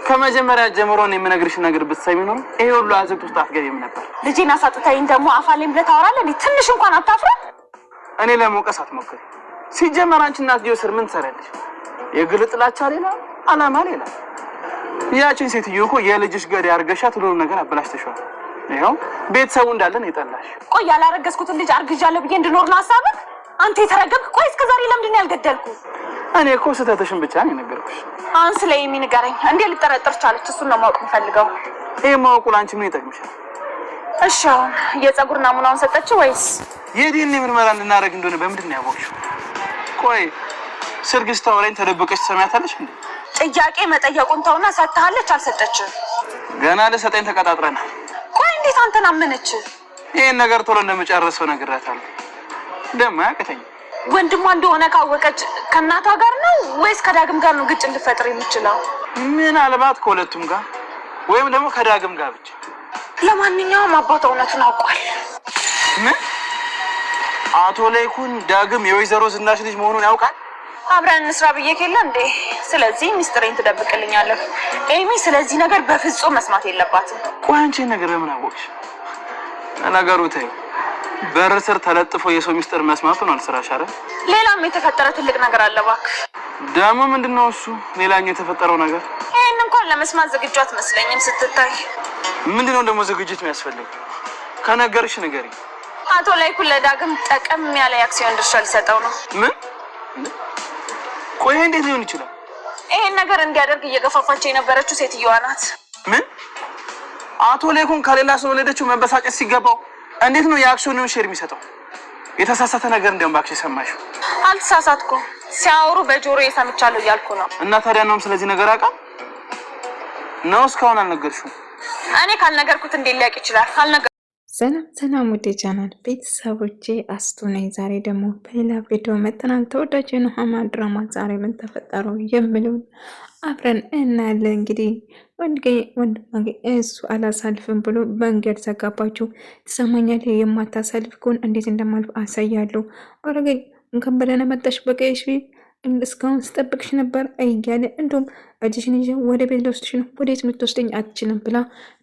ከመጀመሪያ ጀምሮ ነው የምነግርሽ ነገር ብትሰሚ ነው ይሄ ሁሉ አዘቅት ውስጥ አትገቢም ነበር። ልጄን አሳጥተኸኝ ደግሞ አፋሌም ብለህ ታወራለህ እንዴ? ትንሽ እንኳን አታፍረም? እኔ ለመውቀስ አትሞክሪ። ሲጀመር አንቺ እናት ልጅ ስር ምን ትሰራለሽ? የግል ጥላቻ ሌላ አላማ ሌላ። ያቺን ሴትዮ እኮ የልጅሽ ገድ ያርገሻት ሁሉ ነገር አበላሽተሻል። ይሄው ቤተሰቡ እንዳለን ይጣላሽ። ቆይ ያላረገዝኩትን ልጅ አርግዣለሁ ብዬ እንድኖር ነው ሐሳብህ? አንተ የተረገምክ። ቆይ እስከዛሬ ለምንድን ነው ያልገደልኩ? እኔ እኮ ስተተሽን ብቻ ነው የነገርኩሽ። አሁን ስለይ የሚነገረኝ እንዴ ልጠረጥር ቻለች? እሱን ነው ማወቅ የምፈልገው። ይሄ ማወቁ ላንቺ ምን ይጠቅምሻል? እሺ የፀጉር ናሙናውን ሰጠች ወይስ የዲኤንኤ ምርመራ እንድናደርግ እንደሆነ በምንድን ነው ያወቅሽው? ቆይ ስልክሽ ታወራኝ ተደብቀሽ ትሰሚያታለሽ እንዴ? ጥያቄ መጠየቁን ተውና ሰጥታለች አልሰጠችም? ገና ለሰጠኝ ተቀጣጥረናል። ቆይ እንዴት አንተን አመነች? ይሄን ነገር ቶሎ እንደምጨርሰው ነግራታለሁ። ደማ ያቀተኝ ወንድሟ እንደሆነ ካወቀች ከእናቷ ጋር ነው ወይስ ከዳግም ጋር ነው ግጭ እንድፈጥር የምችለው? ምናልባት ከሁለቱም ጋር ወይም ደግሞ ከዳግም ጋር ብቻ። ለማንኛውም አባቷ እውነቱን አውቋል። ምን? አቶ ላይኩን ዳግም የወይዘሮ ዝናሽ ልጅ መሆኑን ያውቃል? አብረን እንስራ ብዬ ከለ እንዴ? ስለዚህ ሚስጥሬን ትደብቅልኛለህ? ኤሚ ስለዚህ ነገር በፍጹም መስማት የለባትም። ቆይ አንቺ ነገር ለምን አወቅሽ? ነገሩ ተይው። በር ስር ተለጥፎ የሰው ሚስጥር መስማቱ ነው አልሰራሽ አይደል? ሌላም የተፈጠረ ትልቅ ነገር አለ እባክህ። ደግሞ ምንድነው እሱ? ሌላኛው የተፈጠረው ነገር ይሄን እንኳን ለመስማት ዝግጁ አትመስለኝም ስትታይ። ምንድነው ደግሞ ዝግጅት የሚያስፈልግ? ከነገርሽ ንገሪ። አቶ ላይኩን ለዳግም ጠቀም ያለ የአክሲዮን ድርሻ ሊሰጠው ነው። ምን? ቆይ እንዴት ሊሆን ይችላል? ይሄን ነገር እንዲያደርግ እየገፋፋቸው የነበረችው ሴትዮዋ ናት። ምን? አቶ ላይኩን ከሌላ ሰው ወለደችው መበሳጨት ሲገባው እንዴት ነው የአክሲዮኑን ሼር የሚሰጠው? የተሳሳተ ነገር እንደም ባክሽ ሰማሽው? አልተሳሳትኩም። ሲያወሩ በጆሮ የሰምቻለሁ እያልኩ ነው። እና ታዲያ ነው ስለዚህ ነገር አውቃ ነው እስካሁን አልነገርሽው? እኔ ካልነገርኩት እንዴት ሊያውቅ ይችላል? ሰላም ውዴ ቻናል ቤተሰቦቼ አስቱ ነኝ። ዛሬ ደግሞ በሌላ ቪዲዮ መጥተናል። ተወዳጅ የኑሃማ ድራማ ዛሬ ምን ተፈጠረው የሚለውን አብረን እናያለን። እንግዲህ ወንድማጌ እሱ አላሳልፍም ብሎ መንገድ ዘጋባቸው። ትሰማኛለህ? የማታሳልፍ ከሆነ እንዴት እንደማልፍ አሳያለሁ። ወረገ እንኳን በደህና መጣሽ በቀይሽ እስካሁን ስጠብቅሽ ነበር እያለ እንዲሁም እጅሽን ይዤ ወደ ቤት ልወስድሽ ነው፣ ወዴት የምትወስደኝ አትችልም ብላ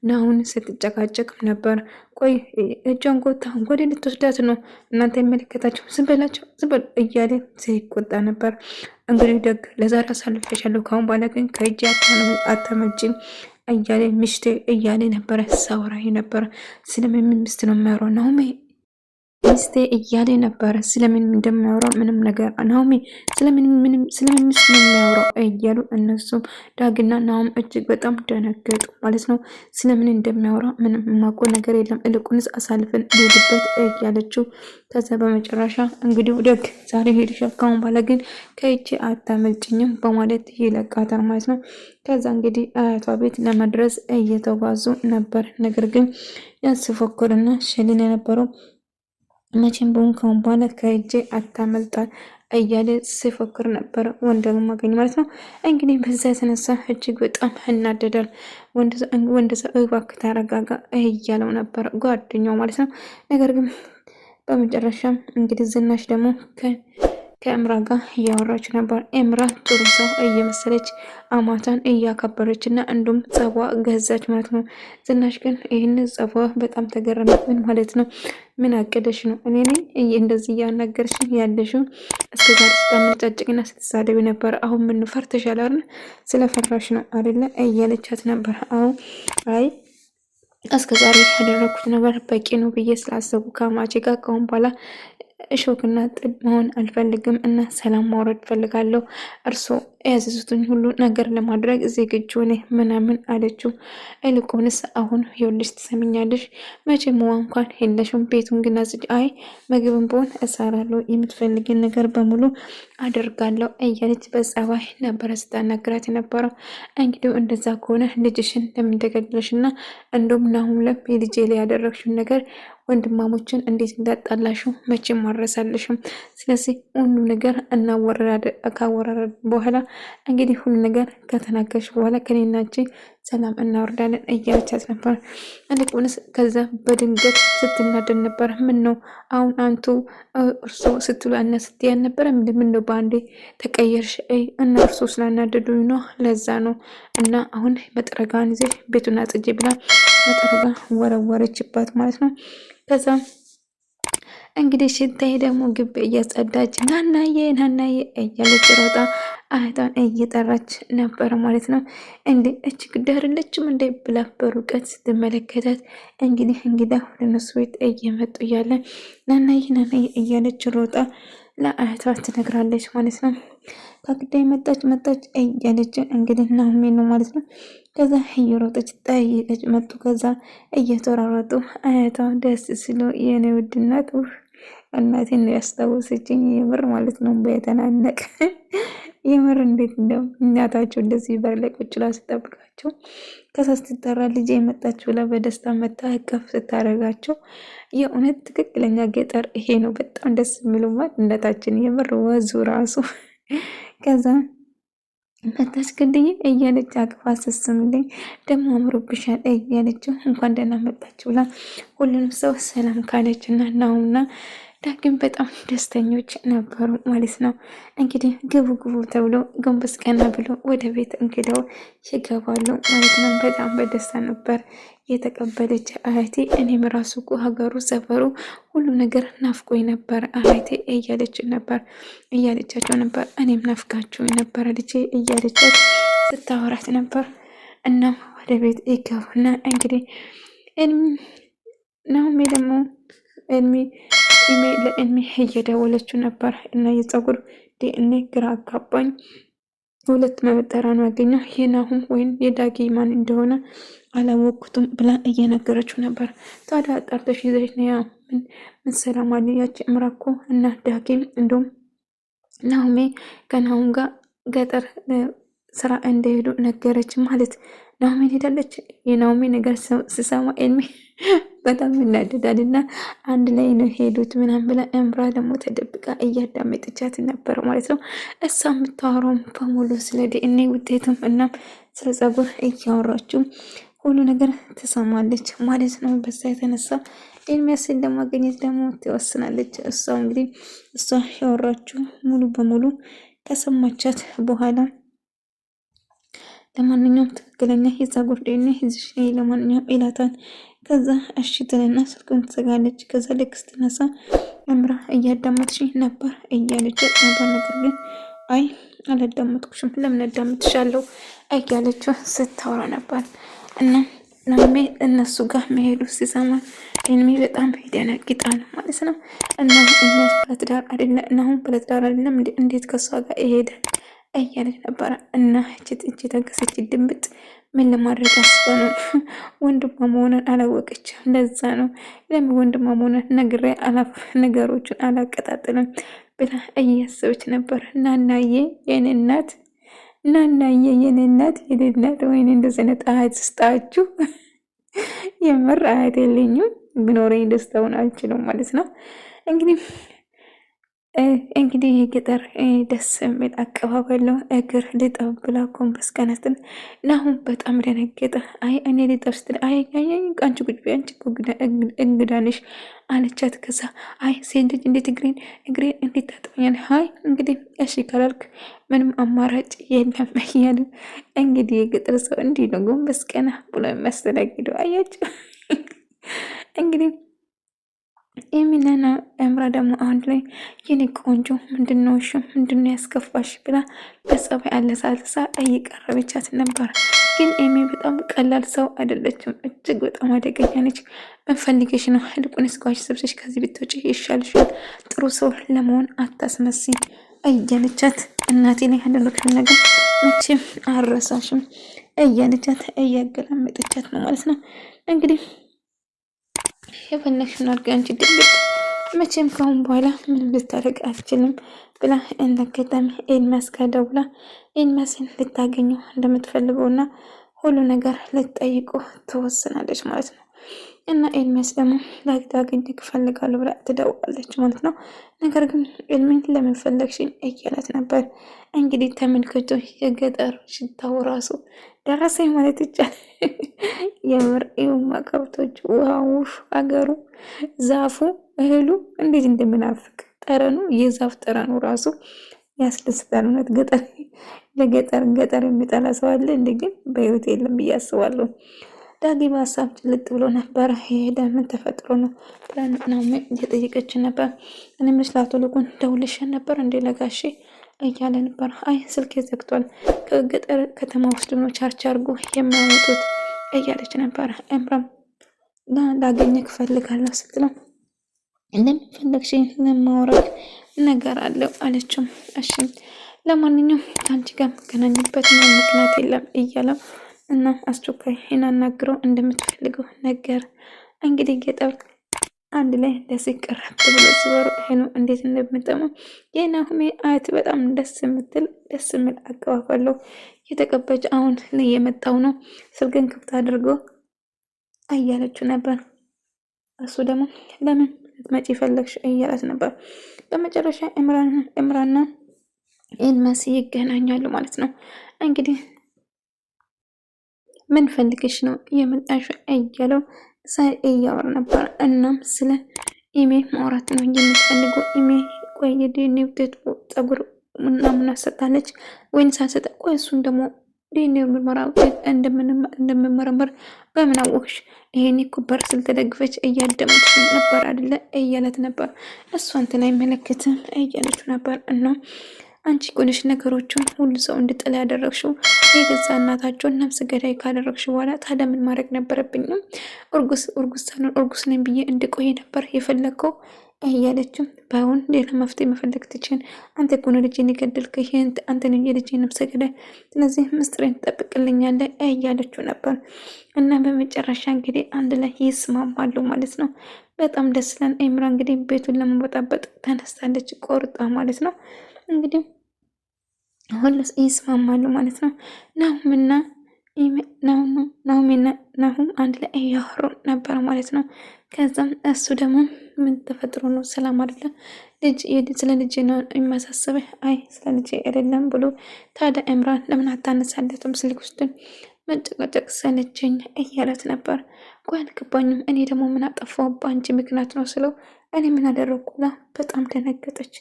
ናሁን ስትጨቃጨቅም ነበር። ቆይ እጇን ጎታ ወደ ልትወስዳት ነው? እናንተ የሚመለከታቸው ዝም በላቸው፣ ዝም በል እያለ ሲቆጣ ነበር። እንግዲህ ደግ ለዛሬ አሳልፌሻለሁ፣ ካሁን በኋላ ግን ከእጅ አተመጭም እያለ ሚስቴ እያለ ነበረ ሳወራ ነበረ። ስለምን ሚስት ነው የሚያወራው ናሁሜ? ሚስቴ እያለ ነበረ። ስለምን እንደሚያወራው ምንም ነገር ናሆሚ ስለምን ሚስት ነው የሚያወራው እያሉ እነሱም ዳግና ናሆም እጅግ በጣም ደነገጡ ማለት ነው። ስለምን እንደሚያወራ ምንም የማውቀው ነገር የለም፣ እልቁንስ አሳልፈን ልሄድበት እያለችው ከዛ በመጨረሻ እንግዲህ ደግ ዛሬ ሄድሻል፣ ካሁን በኋላ ግን ከእጄ አታመልጭኝም በማለት ይለቃታል ማለት ነው። ከዛ እንግዲህ አያቷ ቤት ለመድረስ እየተጓዙ ነበር። ነገር ግን ያስፎክርና ሽልን የነበረው መቼም በሆን ካሁን በኋላ ከእጄ አታመልጣል እያለ ሲፎክር ነበር ወንድሙ ማገኝ ማለት ነው። እንግዲህ በዛ የተነሳ እጅግ በጣም እናደዳል። ወንድዛ እባክህ ተረጋጋ እያለው ነበር ጓደኛው ማለት ነው። ነገር ግን በመጨረሻም እንግዲህ ዝናሽ ደግሞ ከእምራ ጋር እያወራች ነበር። እምራ ጥሩ ሰው እየመሰለች አማቷን እያከበረች እና እንዲሁም ጸቧ ገዛች ማለት ነው። ዝናሽ ግን ይህን ጸቧ በጣም ተገረመ። ምን ማለት ነው? ምን አቀደሽ ነው? እኔ ነኝ እንደዚህ እያናገርሽ ያለሽው? እስከዛሬ ስታመነጫጭቅና ስትሳደቢ ነበር። አሁን ምን ፈርተሻል አይደል? ስለፈራሽ ነው አይደለ እያለቻት ነበር። አሁን አይ እስከዛሬ ያደረኩት ነገር በቂ ነው ብዬ ስላሰቡ ከማቼ ጋር ከአሁን በኋላ እሾክና ጥድ መሆን አልፈልግም እና ሰላም ማውረድ ፈልጋለሁ። እርሶ ያዘዙትን ሁሉ ነገር ለማድረግ ዝግጁ ነኝ ምናምን አለችው። ይልቁንስ አሁን ይኸውልሽ ትሰሚኛለሽ፣ መቼም እንኳን የለሽም ቤቱን ግን አጽጂ። አይ ምግብን ብሆን እሰራለሁ፣ የምትፈልጊን ነገር በሙሉ አደርጋለሁ እያለች በጸባይ ነበረ ስታናግራት የነበረው። እንግዲህ እንደዛ ከሆነ ልጅሽን ለምን ተገደለሽ እና እንደውም ናሁም የልጄ ላይ ያደረግሽውን ነገር ወንድማሞችን እንዴት እንዳጣላሽው መቼም ማረሳለሽም። ስለዚህ ሁሉ ነገር ካወራረድ በኋላ እንግዲህ ሁሉ ነገር ከተናገርሽ በኋላ ከኔና አንቺ ሰላም እናወርዳለን እያለቻት ነበር። እንዴት ከዛ በድንገት ስትናደድ ነበር። ምን ነው አሁን አንቱ እርሶ ስትሉ አነ ስትያን ነበረ ምን ነው በአንዴ ተቀየርሽ? እና እርሶ ስላናደዱኝ ነው ለዛ ነው። እና አሁን መጥረጋን ይዘሽ ቤቱን አጽጂ ብላ መጥረጋ ወረወረችባት ማለት ነው። ከዛ እንግዲህ ሽንታዬ ደግሞ ግብ እያጸዳች ናናዬ እያለች ሮጣ አህቷን እየጠራች ነበር ማለት ነው። እንዴ እች ግዳርለችም እንደ ብላ በሩቀት ስትመለከታት እንግዲህ እንግዳ ወደ እነሱ ቤት እየመጡ እያለ ናናዬ እያለች ሮጣ ለአህቷ ትነግራለች ማለት ነው። ከግዳይ መጣች እያለች እንግዲህ ናሁሜ ነው ማለት ነው። ከዛ እየሮጠች ጠይቀች መጡ። ከዛ እየተራረጡ አህቷ ደስ ሲሎ የኔ ውድናት እናቴን ነው ያስታወሰችኝ የምር ማለት ነው። በተናነቅ የምር እንዴት እንደው እናታቸው እንደዚህ በር ላይ ቁጭ ብላ ስጠብቃቸው ከዛ ስትጠራ ልጄ የመጣች ብላ በደስታ መታ እቅፍ ስታደርጋቸው የእውነት ትክክለኛ ገጠር ይሄ ነው። በጣም ደስ የሚለው ማንነታችን የምር ወዙ ራሱ ከዛ መታች ግድዬ እያለች አቅፋ ስስምልኝ ደግሞ አምሮብሻል እያለችው እንኳን ደህና መጣች ብላ ሁሉንም ሰው ሰላም ካለች እና ናሁና ዳግም በጣም ደስተኞች ነበሩ ማለት ነው። እንግዲህ ግቡ ተብሎ ጎንበስ ቀና ብሎ ወደ ቤት እንግዳው ይገባሉ ማለት ነው። በጣም በደስታ ነበር የተቀበለች አህቴ። እኔም ራሱ እኮ ሀገሩ ሰፈሩ ሁሉ ነገር ናፍቆኝ ነበር አህቴ እያለቻቸው ነበር። እኔም ናፍቃችሁ ነበር ልጄ እያለቻት ስታወራት ነበር። እና ወደ ቤት ይገቡና እንግዲህ ናሁሜ ደግሞ ለእድሜ እየደወለችው ነበር እና የፀጉር ዲኤንኤ ግራ አጋባኝ። ሁለት መበጠራ ነው ያገኘው የናሁም ወይም የዳጊ ማን እንደሆነ አላወቅኩትም ብላ እየነገረችው ነበር። ታዲያ አጣርተሽ ይዘሽ ነው ምን ሰላም አለያች እምራኮ እና ዳጊም እንደውም ናሁሜ ከናሁም ጋር ገጠር ስራ እንደሄዱ ነገረች ማለት ናሁሜ ሄዳለች። የናሁሜ ነገር ስሰማ ኤልሚ በጣም ይናደዳል እና አንድ ላይ ነው ሄዱት ምናምን ብላ እምራ ደግሞ ተደብቃ እያዳመጠቻት ነበር ማለት ነው። እሷ የምታወራውም በሙሉ ስለ ዲኤንኤ ውጤትም እናም ስለ ፀጉር እያወራችው ሁሉ ነገር ትሰማለች ማለት ነው። በዛ የተነሳ ኤርሚያስን ለማግኘት ደግሞ ትወስናለች። እሷ እንግዲህ እሷ ያወራችው ሙሉ በሙሉ ከሰማቻት በኋላ ለማንኛውም ትክክለኛ የፀጉር ዲኤንኤ ይዘሽ ነይ ለማንኛውም ይላታል። ከዛ እሺ ትልና ስልኩን ትዘጋለች። ከዛ ልክ ስትነሳ እምራ እያዳመጥሽኝ ነበር እያለች ነበር። ነገር ግን አይ አላዳመጥኩሽም ለምን አዳምጥሻለሁ እያለች ስታወራ ነበር። እና ናሁሜ እነሱ ጋር መሄዱ ሲሰማ ኤልሚ በጣም ይደነግጣል ማለት ነው። እና እነሱ ባለትዳር አይደለም እንዴት ከሷ ጋር ይሄዳል እያለች ነበረ። እና እቺ ተንከሰች ድንብጥ ምን ለማድረግ አስባ ነው? ወንድሟ መሆኑን አላወቀችም። ለዛ ነው ለምን ወንድሟ መሆኑን ነግሬ ነገሮችን አላቀጣጥልም ብላ እያሰበች ነበር። ናናዬ የኔ እናት ወይኔ እንደዚህ አይነት አህት ስጣችሁ። የምር አህት የለኝም ብኖረኝ ደስታውን አልችልም ማለት ነው። እንግዲህ የገጠር ደስ የሚል አቀባበል ነው። እግር ልጠብ ብላ ጎንበስ ቀናትን ናሁም በጣም ደነገጠ። አይ እኔ ልጠብ ስትል አይ አንቺ ቁጭ በይ አንቺ እንግዳ ነሽ አለቻት። ከዛ አይ ሴት ልጅ እንዴት እግሬን እንዴት ታጥበኛል? አይ እንግዲህ እሺ ካላልክ ምንም አማራጭ የለም እያሉ እንግዲህ የገጠር ሰው እንዲህ ነው ጎንበስ ቀና ብሎ የሚያስተናግደው። አያቸው እንግዲህ ኤሚና እምራ ደግሞ አንድ ላይ የኔ ቆንጆ ምንድነው ያስከፋሽ ብላ በጸባይ አለሳልሳ እየቀረበቻት ነበር። ግን ኤሚ በጣም ቀላል ሰው አይደለችም። እጅግ በጣም አደገኛ ነች። እንፈልገሽ ነው ልቁንስ ጓሽ ሰብሰሽ ከዚህ ብትወጪ ይሻልሻል። ጥሩ ሰው ለመሆን አታስመሲ እያለቻት እናቴ ላይ ያደረግሽውን ነገር መቼም አረሳሽም እያለቻት እያገላመጠቻት ነው ማለት ነው። እንግዲህ የፈለግሽውን አድርጊ አንቺ ድንግጥ መቼም ካሁን በኋላ ምንም ልታደርግ አልችልም ብላ እንዳጋጣሚ ኤልሚያስ ጋር ደውላ ኤልሚያስን ልታገኘው እንደምትፈልገውና ሁሉ ነገር ልትጠይቀው ትወስናለች ማለት ነው። እና ኤልሚያስ ደግሞ ላገኝህ እፈልጋለሁ ብላ ትደውላለች ማለት ነው። ነገር ግን ኤልሚን ለምን ፈለግሽኝ እያላት ነበር። እንግዲህ ተመልከቱ የገጠር ሽታው ራሱ ደረሰኝ ማለት ይቻላል። የምር ይሁማ ከብቶች፣ ውሃው፣ አገሩ፣ ዛፉ፣ እህሉ እንዴት እንደምናፍቅ ጠረኑ፣ የዛፍ ጠረኑ ራሱ ያስደስታል። እውነት ገጠር የሚጠላ ሰው አለ እንዴ? ግን በህይወት የለም ብዬ አስባለሁ። ዳጊ በሀሳብ ጭልጥ ብሎ ነበረ። የሄደ ምን ተፈጥሮ ነው ትላንትና እየጠየቀችን ነበር። እኔ መስላቱ ልቁን ደውልሽን ነበር እንዴ ለጋሼ እያለ ነበር። አይ ስልክ ዘግቷል፣ ከገጠር ከተማ ውስጥ ነው ቻርጅ አድርጎ የሚያመጡት እያለች ነበር። እምራም ላገኘህ እፈልጋለሁ ስትለው ለምን ፈለግሽኝ? ለማውራት ነገር አለው አለችው። እሺ ለማንኛውም ከአንቺ ጋር መገናኝበት ምክንያት የለም እያለው እና አስቸኳይ እናናግረው እንደምትፈልገው ነገር እንግዲህ ገጠር አንድ ላይ ደስ ይቀራል ብሎ ሲወሩ ሄኑ እንዴት እንደምጠሙ የናሁሜ አያት በጣም ደስ የሚል አቀባበለው የተቀበች አሁን ላይ የመጣው ነው ስልክን ክፍት አድርጎ እያለችው ነበር። እሱ ደግሞ ለምን ልትመጪ ፈለግሽ እያላት ነበር። በመጨረሻ እምራና ኤልሚያስ ይገናኛሉ ማለት ነው። እንግዲህ ምን ፈልግሽ ነው የመጣሽው እያለው እያወራ ነበር። እናም ስለ ኢሜ ማውራት ነው የምትፈልገው። ኢሜ ቆይ የዲኤንኤ ውጤት ፀጉር ምናምን አሰጣለች ወይን ሳሰጠ ቆይ እሱን ደግሞ ዲኤንኤ ምርመራ ውጤት እንደምመረመር በምን አወቅሽ? ይሄኔ እኮ በር ስለተደግፈች እያደመጥሽ ነበር አይደለ እያለት ነበር። እሷ እንትን አይመለከትም እያለችው ነበር። እና አንቺ ቆንሽ ነገሮችን ሁሉ ሰው እንድጥል ያደረግሽው የገዛ እናታቸውን ነፍስ ገዳይ ካደረግሽ በኋላ ታዲያ ምን ማድረግ ነበረብኝም? እርጉስ ነኝ ብዬ እንድቆይ ነበር የፈለግከው እያለችም ባይሆን ሌላ መፍትሄ መፈለግ ትችል። አንተ እኮ ነው ልጄን የገደልከው፣ ይሄን አንተ ነው የልጄን ነፍሰ ገዳይ፣ ስለዚህ ምስጢሬን ትጠብቅልኛለህ እያለችው ነበር። እና በመጨረሻ እንግዲህ አንድ ላይ ይስማማሉ ማለት ነው። በጣም ደስ ይላል። ኤምራ እንግዲህ ቤቱን ለመበጣበጥ ተነስታለች ቆርጣ ማለት ነው። እንግዲህ ሁሉስ ይስማማሉ ማለት ነው። ናሁም አንድ ላይ እያወሩ ነበር ማለት ነው። ከዛም እሱ ደግሞ ምን ተፈጥሮ ነው ሰላም አይደለም ስለ ልጅ ነው የሚያሳስበህ? አይ ስለ ልጅ አይደለም ብሎ ታዲያ እምራን ለምን አታነሳለትም ስልክ ውስጥን መጨቃጨቅ ሰለቸኝ እያለት ነበር። ቆይ አልገባኝም፣ እኔ ደግሞ ምን አጠፋው በአንቺ ምክንያት ነው ስለው እኔ ምን አደረግኩ ብላ በጣም ደነገጠች።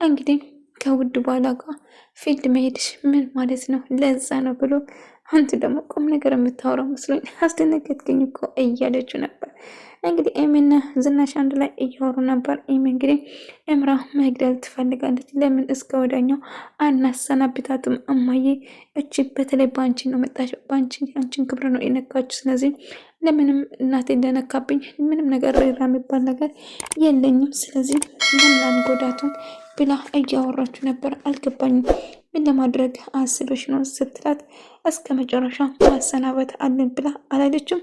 እንግዲህ ከውድ ባላ ጋር ፊልድ መሄድሽ ምን ማለት ነው? ለዛ ነው ብሎ አንተ ደግሞ ቁም ነገር የምታወራው መስሎኝ አስደነገጥከኝ እኮ እያለችው ነበር። እንግዲህ ኤሚና ዝናሽ አንድ ላይ እያወሩ ነበር። ኤሚ እንግዲህ እምራ መግደል ትፈልጋለች። ለምን እስከ ወዳኛው አናሰናብታትም? እማዬ እቺ በተለይ በአንቺ ነው መጣች፣ አንቺን ክብር ነው የነካችው። ስለዚህ ለምንም እናቴ እንደነካብኝ ምንም ነገር ሬራ የሚባል ነገር የለኝም። ስለዚህ ለምን አንጎዳቱን ብላ እያወራችሁ ነበር። አልገባኝም፣ ምን ለማድረግ አስበሽ ነው ስትላት እስከ መጨረሻ ማሰናበት አለን ብላ አላለችም።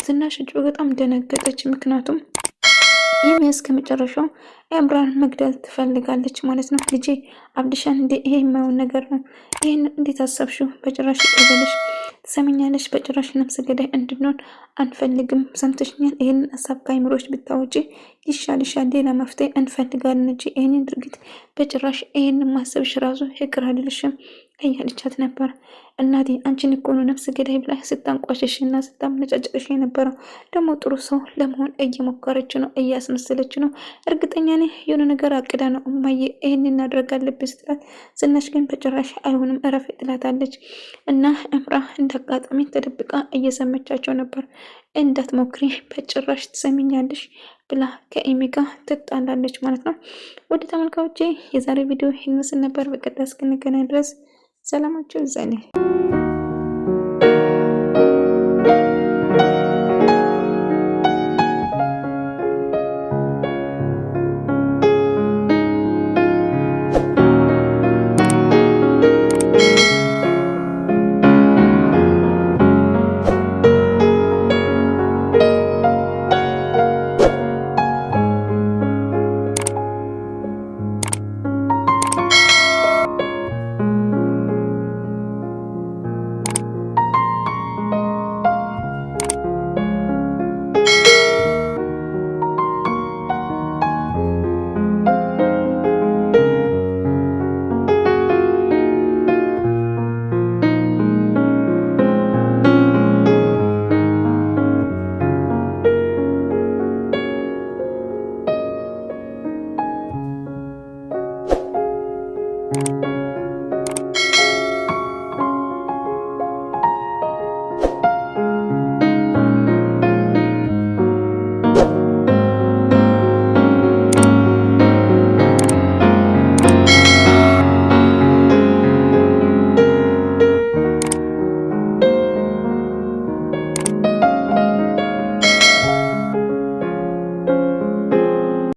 ዝናሽ እጅ በጣም ደነገጠች። ምክንያቱም ይህም እስከ መጨረሻው ኤምራን መግደል ትፈልጋለች ማለት ነው። ልጄ አብድሻን እንዴ ይሄ የማይሆን ነገር ነው። ይህን እንዴት አሰብሽው? በጭራሽ ይቀበልሽ ትሰምኛለሽ? በጭራሽ ነፍሰ ገዳይ እንድንሆን አንፈልግም። ሰምተሽኛል? ይህንን ሀሳብ ከአይምሮች ብታወጪ ይሻልሻል። ሌላ መፍትሄ እንፈልጋለን እንጂ ይህንን ድርጊት በጭራሽ ይህንን ማሰብሽ ራሱ ይቅር አይልሽም እያለቻት ነበር። እናቴ አንቺን እኮ ነው ነፍሰ ገዳይ ብላ ስታንቋሸሽ እና ስታምነጫጭቅሽ የነበረው። ደግሞ ጥሩ ሰው ለመሆን እየሞከረች ነው፣ እያስመሰለች ነው። እርግጠኛ ነኝ የሆነ ነገር አቅዳ ነው እማዬ ይህን እናድረግ አለብኝ ስትላት፣ ዝናሽ ግን በጭራሽ አይሆንም እረፍ ትላታለች። እና እምራ እንዳጋጣሚ ተደብቃ እየሰመቻቸው ነበር። እንዳትሞክሪ በጭራሽ ትሰሚኛለሽ ብላ ከኤሚ ጋር ትጣላለች ማለት ነው። ወደ ተመልካዮቼ የዛሬ ቪዲዮ ይህን ምስል ነበር። በቀጣይ እስክንገናኝ ድረስ ሰላማችሁ ይብዛልኝ።